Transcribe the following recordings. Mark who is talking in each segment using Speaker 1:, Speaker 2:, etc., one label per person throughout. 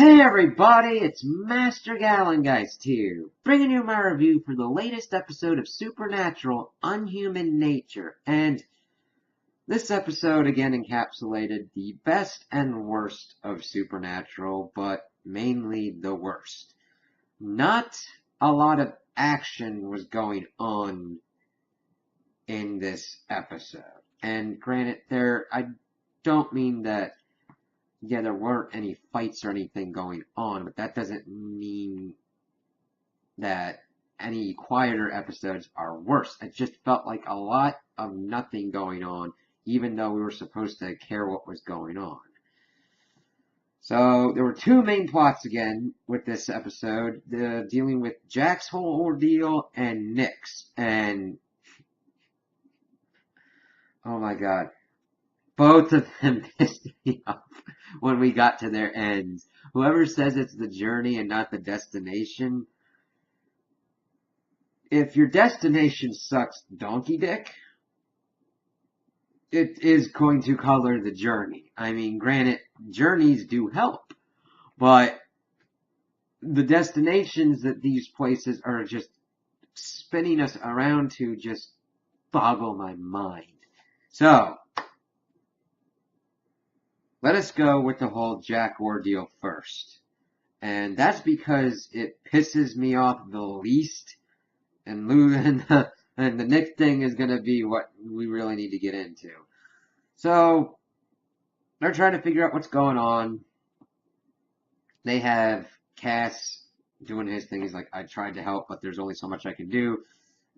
Speaker 1: Hey everybody, it's Master Gallengeist here, bringing you my review for the latest episode of Supernatural, Unhuman Nature. And this episode again encapsulated the best and worst of Supernatural, but mainly the worst. Not a lot of action was going on in this episode. And granted, I don't mean that there weren't any fights or anything going on, but that doesn't mean that any quieter episodes are worse. It just felt like a lot of nothing going on, even though we were supposed to care what was going on. So there were two main plots again with this episode, dealing with Jack's whole ordeal and Nick's. And oh my god, both of them pissed me off when we got to their ends. Whoever says it's the journey and not the destination, if your destination sucks donkey dick, it is going to color the journey. I mean, granted, journeys do help, but the destinations that these places are just spinning us around to just boggle my mind. So, let us go with the whole Jack ordeal first. And that's because it pisses me off the least. And the Nick thing is going to be what we really need to get into. So, they're trying to figure out what's going on. They have Cass doing his thing. He's like, I tried to help, but there's only so much I can do.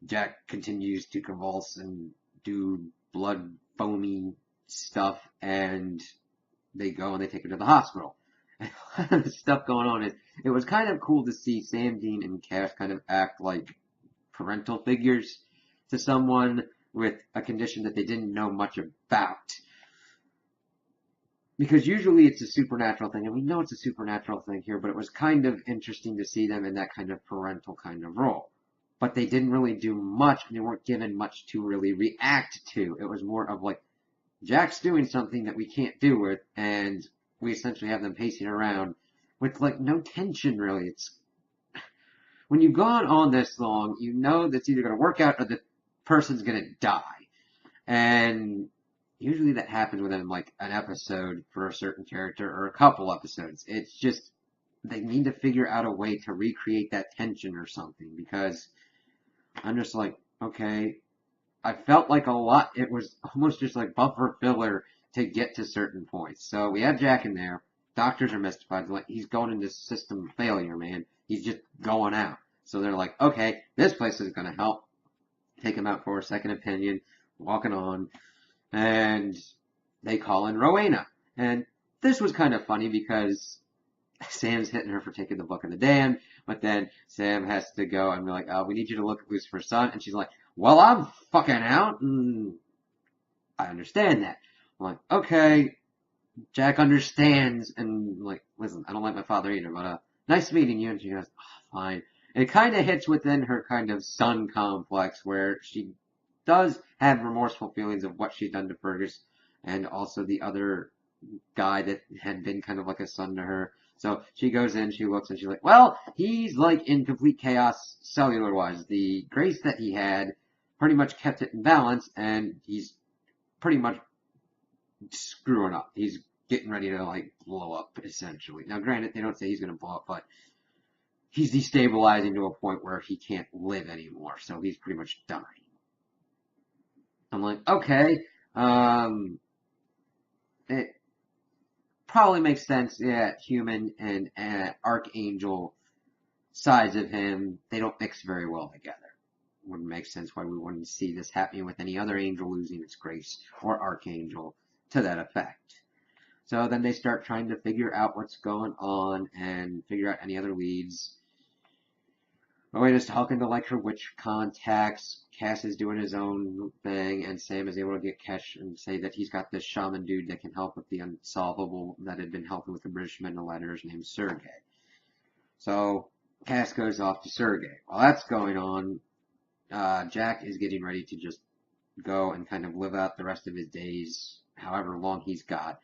Speaker 1: Jack continues to convulse and do blood foamy stuff, and they go and they take her to the hospital. And a lot of the stuff going on is, it was kind of cool to see Sam, Dean, and Cass kind of act like parental figures to someone with a condition that they didn't know much about. Because usually it's a supernatural thing, and we know it's a supernatural thing here, but it was kind of interesting to see them in that kind of parental kind of role. But they didn't really do much, and they weren't given much to really react to. It was more of like, Jack's doing something that we can't do with, and we essentially have them pacing around with like no tension really. It's when you've gone on this long, you know that's either going to work out or the person's going to die. And usually that happens within like an episode for a certain character or a couple episodes. It's just they need to figure out a way to recreate that tension or something, because I'm just like, okay, I felt like it was almost just like buffer filler to get to certain points. So we have Jack in there. Doctors are mystified. Like, he's going into system failure, man. He's just going out. So they're like, okay, this place is going to help. Take him out for a second opinion. Walking on. And they call in Rowena. And this was kind of funny because Sam's hitting her for taking the book of the damned. But then Sam has to go and be like, we need you to look at Lucifer's son. And she's like, well, I'm fucking out, and I understand that. I'm like, okay, Jack understands, and like, listen, I don't like my father either, but nice meeting you. And she goes, oh, fine. And it kind of hits within her kind of son complex, where she does have remorseful feelings of what she's done to Fergus, and also the other guy that had been kind of like a son to her. So she goes in, she looks, and she's like, well, he's like in complete chaos cellular-wise. The grace that he had pretty much kept it in balance, and he's pretty much screwing up. He's getting ready to like blow up, essentially. Now, granted, they don't say he's going to blow up, but he's destabilizing to a point where he can't live anymore, so he's pretty much dying. I'm like, okay, it probably makes sense. Yeah, human and archangel sides of him, they don't mix very well together. Wouldn't make sense why we wouldn't see this happening with any other angel losing its grace, or archangel to that effect. So then they start trying to figure out what's going on and figure out any other leads. Rowena's talking to like her witch contacts. Cass is doing his own thing, and Sam is able to get Cash and say that he's got this shaman dude that can help with the unsolvable that had been helping with the British men and letters named Sergei. So Cass goes off to Sergei. While that's going on, Jack is getting ready to just go and kind of live out the rest of his days, however long he's got.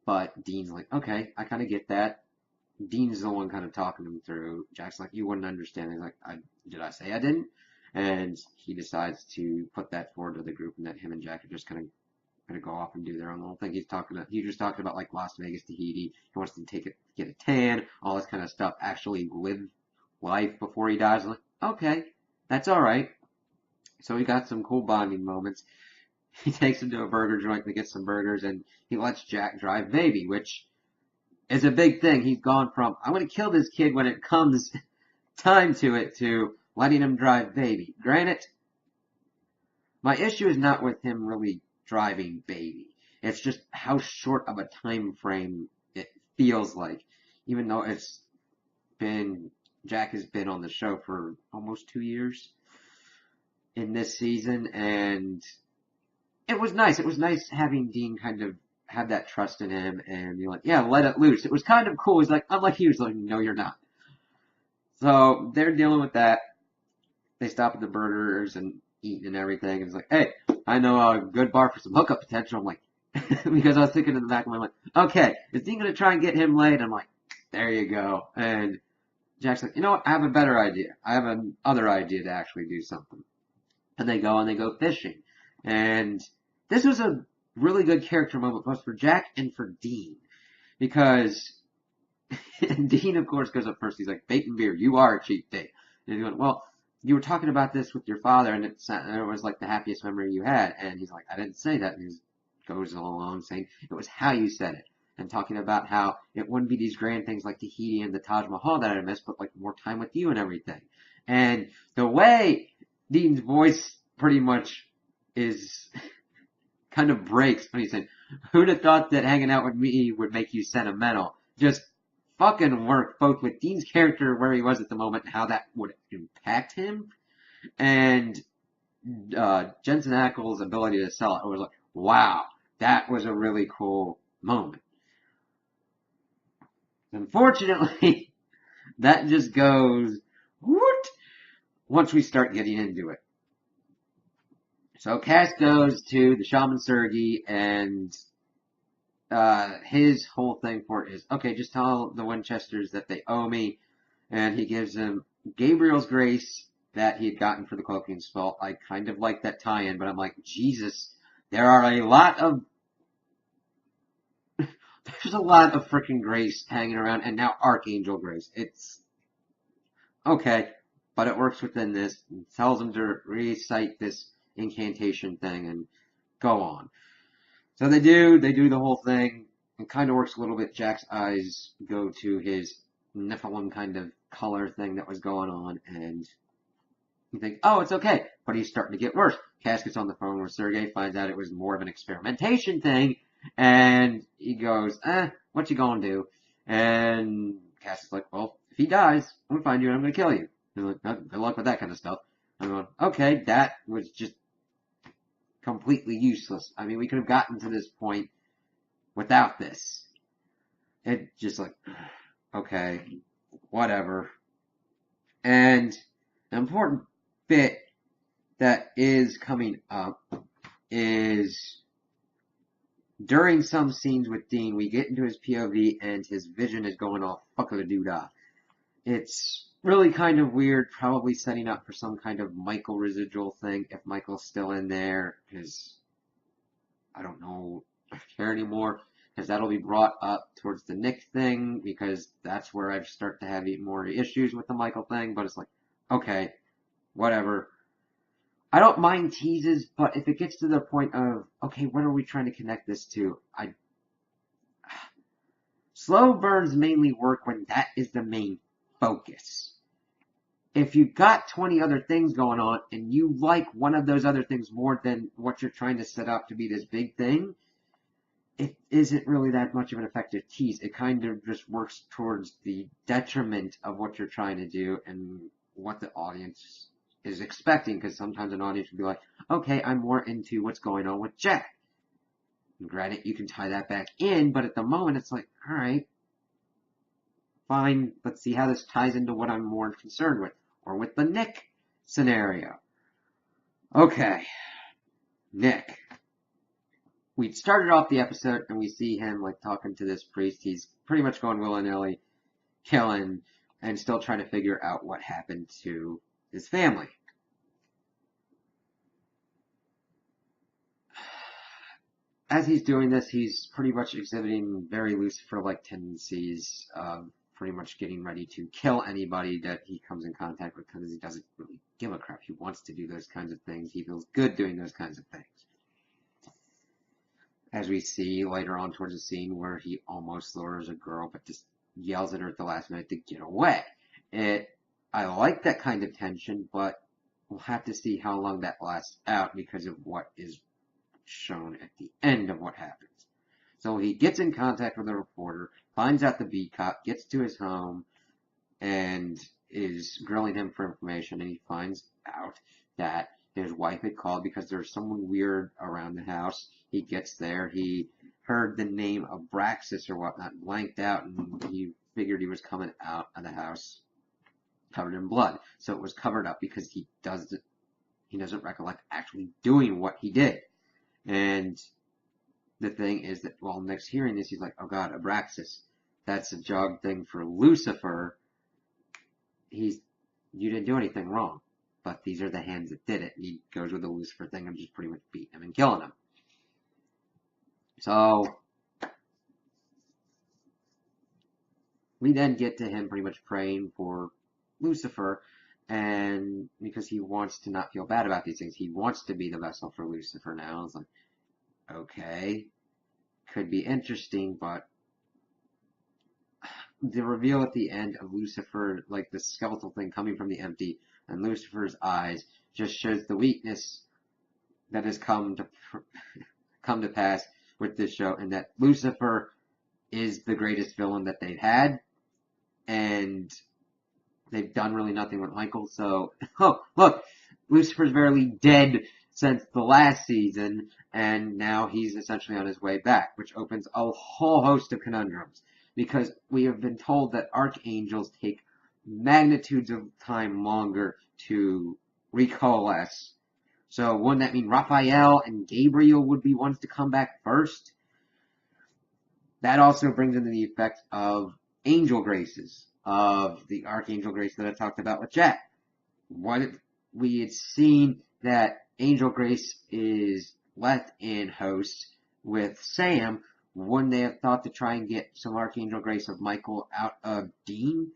Speaker 1: But Dean's like, okay, I kind of get that. Dean's the one kind of talking him through. Jack's like, you wouldn't understand. He's like, did I say I didn't? And he decides to put that forward to the group, and that him and Jack are just kind of going to go off and do their own little thing. He just talking about like Las Vegas, Tahiti. He wants to get a tan, all this kind of stuff. Actually live life before he dies. I'm like, okay, that's all right. So we got some cool bonding moments. He takes him to a burger joint to get some burgers, and he lets Jack drive Baby, which is a big thing. He's gone from, I'm going to kill this kid when it comes time to it, to letting him drive Baby. Granted, my issue is not with him really driving Baby. It's just how short of a time frame it feels like. Even though Jack has been on the show for almost 2 years in this season, and it was nice. It was nice having Dean kind of have that trust in him and be like, yeah, let it loose. It was kind of cool. He's like, unlike he was like, no, you're not. So they're dealing with that. They stop at the burgers and eating and everything. And it's like, hey, I know a good bar for some hookup potential. I'm like, because I was thinking in the back of my mind, okay, is Dean going to try and get him laid? I'm like, there you go. And Jack's like, you know what? I have a better idea. I have another idea to actually do something. And they go fishing. And this was a really good character moment, both for Jack and for Dean. Because Dean, of course, goes up first. He's like, bait and beer, you are a cheap date. And he went, well, you were talking about this with your father, and it was like the happiest memory you had. And he's like, I didn't say that. And he goes along saying, it was how you said it. And talking about how it wouldn't be these grand things like Tahiti and the Taj Mahal that I missed, but like more time with you and everything. And the way Dean's voice pretty much is kind of breaks when he said, who'd have thought that hanging out with me would make you sentimental? Just fucking work, both with Dean's character, where he was at the moment, and how that would impact him, and Jensen Ackles' ability to sell it. I was like, wow, that was a really cool moment. Unfortunately, that just goes, whoot, once we start getting into it. So Cass goes to the Shaman Sergei, and his whole thing for it is, okay, just tell the Winchesters that they owe me, and he gives them Gabriel's Grace that he had gotten for the cloaking spell. I kind of like that tie-in, but I'm like, Jesus, there's a lot of freaking Grace hanging around, and now Archangel Grace. It's okay, but it works within this. It tells him to recite this incantation thing and go on. So they do the whole thing. It kind of works a little bit. Jack's eyes go to his Nephilim kind of color thing that was going on, and you think, oh, it's okay. But he's starting to get worse. Cass gets on the phone with Sergei, finds out it was more of an experimentation thing, and he goes, what you gonna do? And Cass is like, well, if he dies, I'm gonna find you and I'm gonna kill you. He's like, good luck with that kind of stuff. I'm going, okay, that was just completely useless. I mean, we could have gotten to this point without this. It just like, okay, whatever. And an important bit that is coming up is during some scenes with Dean, we get into his POV and his vision is going off fuck-a-doo-dah. It's really kind of weird, probably setting up for some kind of Michael residual thing, if Michael's still in there, because I don't know if I care anymore, because that'll be brought up towards the Nick thing, because that's where I start to have even more issues with the Michael thing, but it's like, okay, whatever. I don't mind teases, but if it gets to the point of, okay, what are we trying to connect this to? Slow burns mainly work when that is the main focus. If you've got 20 other things going on and you like one of those other things more than what you're trying to set up to be this big thing, it isn't really that much of an effective tease. It kind of just works towards the detriment of what you're trying to do and what the audience is expecting, because sometimes an audience will be like, okay, I'm more into what's going on with Jack. And granted, you can tie that back in, but at the moment it's like, alright, fine, let's see how this ties into what I'm more concerned with, or with the Nick scenario. Okay, Nick. We started off the episode and we see him like talking to this priest. He's pretty much going willy-nilly. killing and still trying to figure out what happened to his family. As he's doing this, he's pretty much exhibiting very Lucifer-like tendencies, pretty much getting ready to kill anybody that he comes in contact with because he doesn't really give a crap. He wants to do those kinds of things. He feels good doing those kinds of things. As we see later on towards the scene where he almost lures a girl, but just yells at her at the last minute to get away. I like that kind of tension, but we'll have to see how long that lasts out because of what is shown at the end of what happens. So he gets in contact with a reporter, finds out the beat cop, gets to his home, and is grilling him for information, and he finds out that his wife had called because there's someone weird around the house. He gets there, he heard the name of Abraxas or whatnot, blanked out, and he figured he was coming out of the house covered in blood. So it was covered up because he doesn't recollect actually doing what he did. And the thing is that, well, next hearing this, he's like, oh god, Abraxas. That's a jog thing for Lucifer. You didn't do anything wrong. But these are the hands that did it. And he goes with the Lucifer thing and just pretty much beating him and killing him. So, we then get to him pretty much praying for Lucifer, and because he wants to not feel bad about these things. He wants to be the vessel for Lucifer now. It's like, okay, could be interesting, but the reveal at the end of Lucifer, like the skeletal thing coming from the empty, and Lucifer's eyes, just shows the weakness that has come to pass with this show, and that Lucifer is the greatest villain that they've had, and they've done really nothing with Michael. So, oh, look, Lucifer's barely dead since the last season, and now he's essentially on his way back, which opens a whole host of conundrums. Because we have been told that archangels take magnitudes of time longer to recoalesce. So wouldn't that mean Raphael and Gabriel would be ones to come back first? That also brings into the effect of angel graces, of the archangel grace that I talked about with Jack. What if we had seen that angel grace is left in host with Sam, wouldn't they have thought to try and get some archangel grace of Michael out of Dean?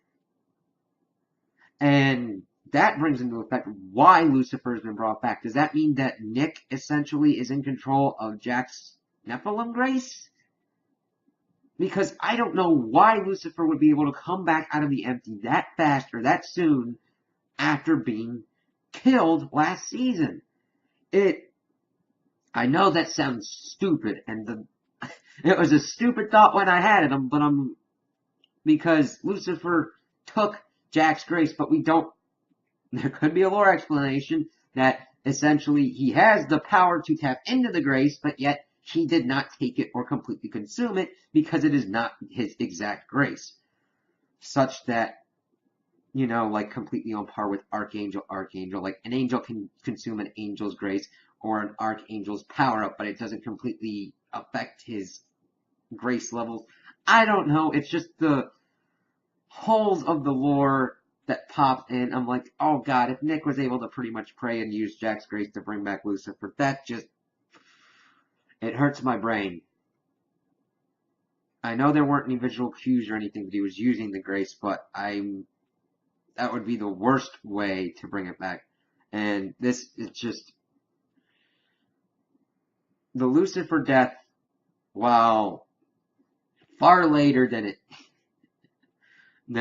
Speaker 1: And that brings into effect why Lucifer's been brought back. Does that mean that Nick essentially is in control of Jack's Nephilim grace? Because I don't know why Lucifer would be able to come back out of the empty that fast or that soon after being killed last season. I know that sounds stupid, and it was a stupid thought when I had it, but because Lucifer took Jack's grace, but there could be a lore explanation that essentially he has the power to tap into the grace, but yet he did not take it or completely consume it because it is not his exact grace. Such that, like completely on par with Archangel. Like an angel can consume an angel's grace or an archangel's power up, but it doesn't completely affect his grace levels. I don't know. It's just the holes of the lore that popped in. I'm like, oh god, if Nick was able to pretty much pray and use Jack's grace to bring back Lucifer, it hurts my brain. I know there weren't any visual cues or anything that he was using the grace, but that would be the worst way to bring it back. And this is just the Lucifer death, while far later than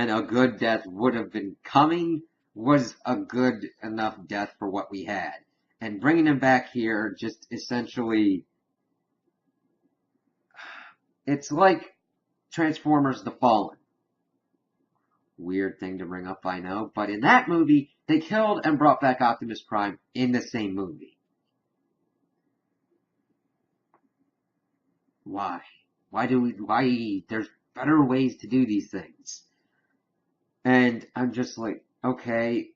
Speaker 1: a good death would have been coming, was a good enough death for what we had. And bringing him back here just essentially, it's like Transformers The Fallen. Weird thing to bring up, I know, but in that movie, they killed and brought back Optimus Prime in the same movie. Why? Why? There's better ways to do these things. And I'm just like, okay.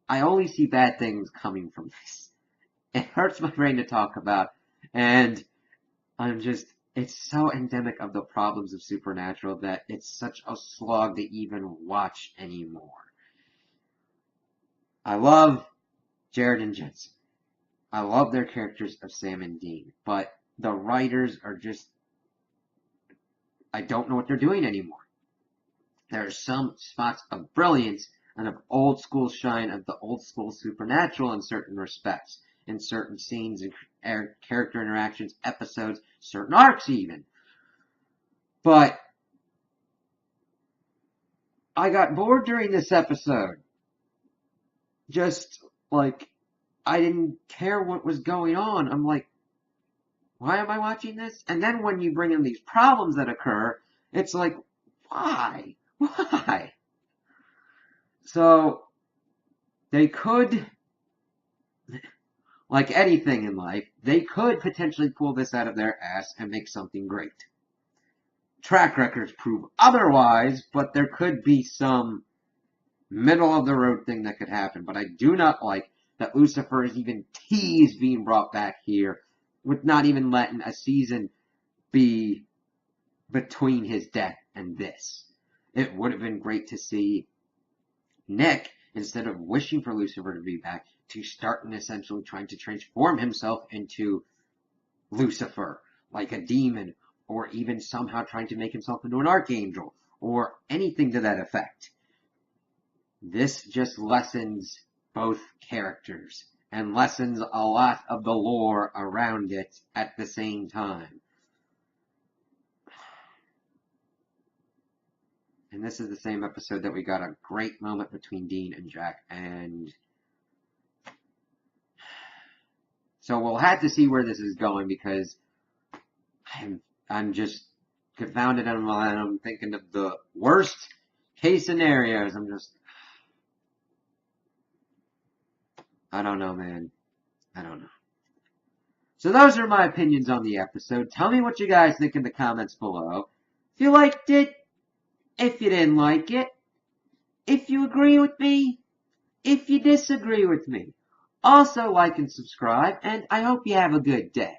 Speaker 1: I only see bad things coming from this. It hurts my brain to talk about. And it's so endemic of the problems of Supernatural that it's such a slog to even watch anymore. I love Jared and Jensen. I love their characters of Sam and Dean, but the writers are just, I don't know what they're doing anymore. There are some spots of brilliance and of old school shine of the old school Supernatural in certain respects, in certain scenes and character interactions, episodes, certain arcs even. But I got bored during this episode. Just like, I didn't care what was going on. I'm like, why am I watching this? And then when you bring in these problems that occur, it's like, why? Why? So, they could, like anything in life, they could potentially pull this out of their ass and make something great. Track records prove otherwise, but there could be some middle of the road thing that could happen. But I do not like that Lucifer is even teased being brought back here, with not even letting a season be between his death and this. It would have been great to see Nick, instead of wishing for Lucifer to be back, to start and essentially trying to transform himself into Lucifer, like a demon, or even somehow trying to make himself into an archangel, or anything to that effect. This just lessens both characters, and lessens a lot of the lore around it at the same time. And this is the same episode that we got a great moment between Dean and Jack, and so we'll have to see where this is going, because I'm just confounded, and I'm thinking of the worst case scenarios. I don't know, man. I don't know. So those are my opinions on the episode. Tell me what you guys think in the comments below. If you liked it, if you didn't like it, if you agree with me, if you disagree with me. Also like and subscribe, and I hope you have a good day.